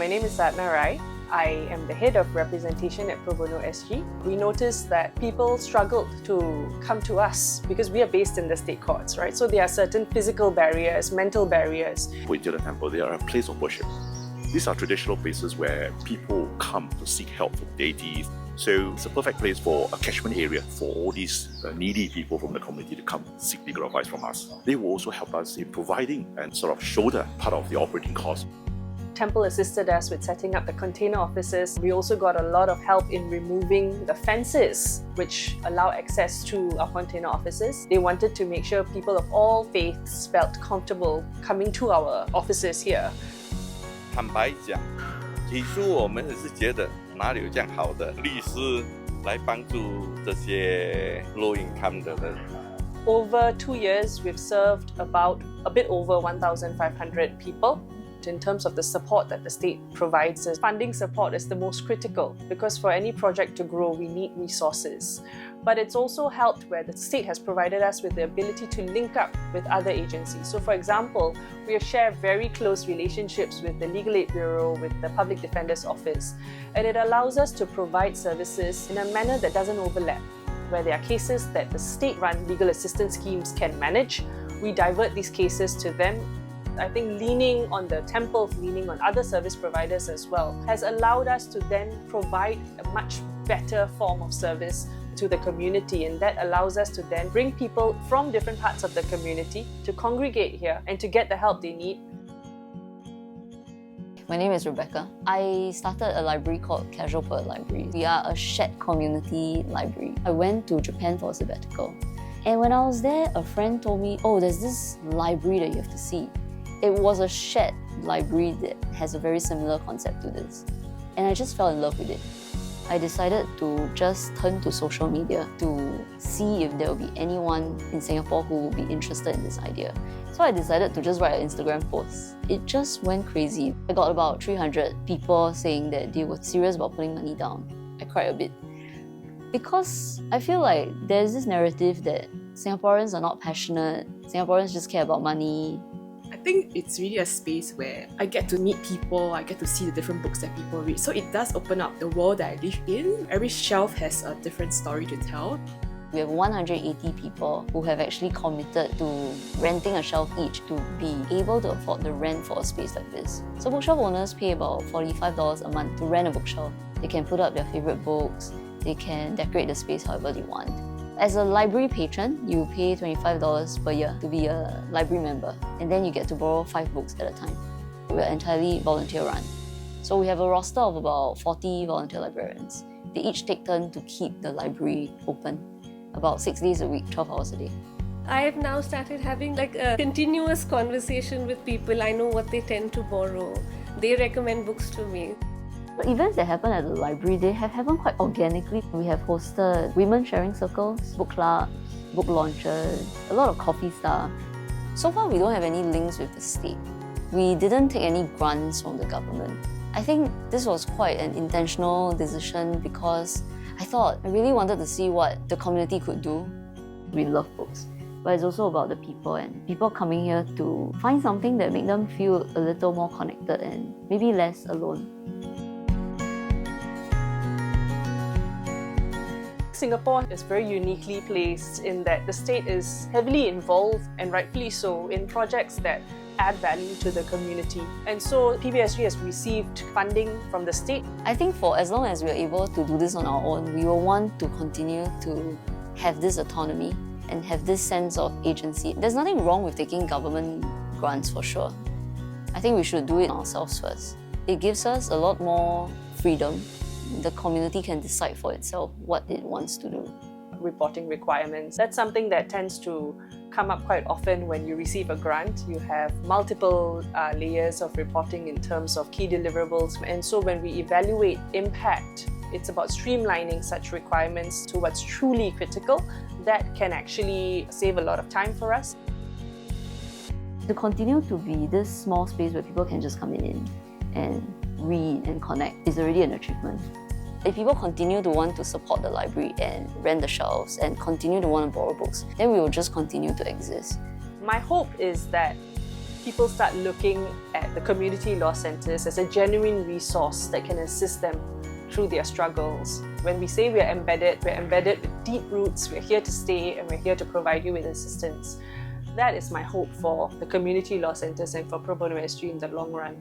My name is Sadhana Rai. I am the head of representation at Pro Bono SG. We noticed that people struggled to come to us because we are based in the state courts, right? So there are certain physical barriers, mental barriers. Tian De Temple, they are a place of worship. These are traditional places where people come to seek help from deities. So it's a perfect place for a catchment area for all these needy people from the community to come seek legal advice from us. They will also help us in providing and sort of shoulder part of the operating cost. Temple assisted us with setting up the container offices. We also got a lot of help in removing the fences which allow access to our container offices. They wanted to make sure people of all faiths felt comfortable coming to our offices here. 坦白讲，起初我们也是觉得哪里有这样好的律师来帮助这些 low income 的人。 Over 2 years, we've served about a bit over 1,500 people. In terms of the support that the state provides us, funding support is the most critical because for any project to grow, we need resources. But it's also helped where the state has provided us with the ability to link up with other agencies. So for example, we have shared very close relationships with the Legal Aid Bureau, with the Public Defender's Office, and it allows us to provide services in a manner that doesn't overlap. Where there are cases that the state-run legal assistance schemes can manage, we divert these cases to them. I think leaning on the temples, leaning on other service providers as well, has allowed us to then provide a much better form of service to the community, and that allows us to then bring people from different parts of the community to congregate here and to get the help they need. My name is Rebecca. I started a library called Casual Poet Library. We are a shared community library. I went to Japan for a sabbatical, and when I was there, a friend told me, oh, there's this library that you have to see. It was a shared library that has a very similar concept to this. And I just fell in love with it. I decided to just turn to social media to see if there will be anyone in Singapore who will be interested in this idea. So I decided to just write an Instagram post. It just went crazy. I got about 300 people saying that they were serious about putting money down. I cried a bit. Because I feel like there's this narrative that Singaporeans are not passionate, Singaporeans just care about money. I think it's really a space where I get to meet people, I get to see the different books that people read. So it does open up the world that I live in. Every shelf has a different story to tell. We have 180 people who have actually committed to renting a shelf each to be able to afford the rent for a space like this. So bookshelf owners pay about $45 a month to rent a bookshelf. They can put up their favourite books, they can decorate the space however they want. As a library patron, you pay $25 per year to be a library member, and then you get to borrow 5 books at a time. We're entirely volunteer run. So we have a roster of about 40 volunteer librarians. They each take turn to keep the library open, about 6 days a week, 12 hours a day. I have now started having like a continuous conversation with people. I know what they tend to borrow. They recommend books to me. The events that happen at the library, they have happened quite organically. We have hosted women sharing circles, book clubs, book launches, a lot of coffee stuff. So far, we don't have any links with the state. We didn't take any grants from the government. I think this was quite an intentional decision because I thought I really wanted to see what the community could do. We love books, but it's also about the people and people coming here to find something that make them feel a little more connected and maybe less alone. Singapore is very uniquely placed in that the state is heavily involved, and rightfully so, in projects that add value to the community. And so PBSG has received funding from the state. I think for as long as we're able to do this on our own, we will want to continue to have this autonomy and have this sense of agency. There's nothing wrong with taking government grants for sure. I think we should do it ourselves first. It gives us a lot more freedom. The community can decide for itself what it wants to do. Reporting requirements. That's something that tends to come up quite often when you receive a grant. You have multiple layers of reporting in terms of key deliverables. And so when we evaluate impact, it's about streamlining such requirements to what's truly critical. That can actually save a lot of time for us. To continue to be this small space where people can just come in and read and connect is already an achievement. If people continue to want to support the library and rent the shelves and continue to want to borrow books, then we will just continue to exist. My hope is that people start looking at the community law centres as a genuine resource that can assist them through their struggles. When we say we're embedded with deep roots, we're here to stay, and we're here to provide you with assistance. That is my hope for the community law centres and for Pro Bono SG in the long run.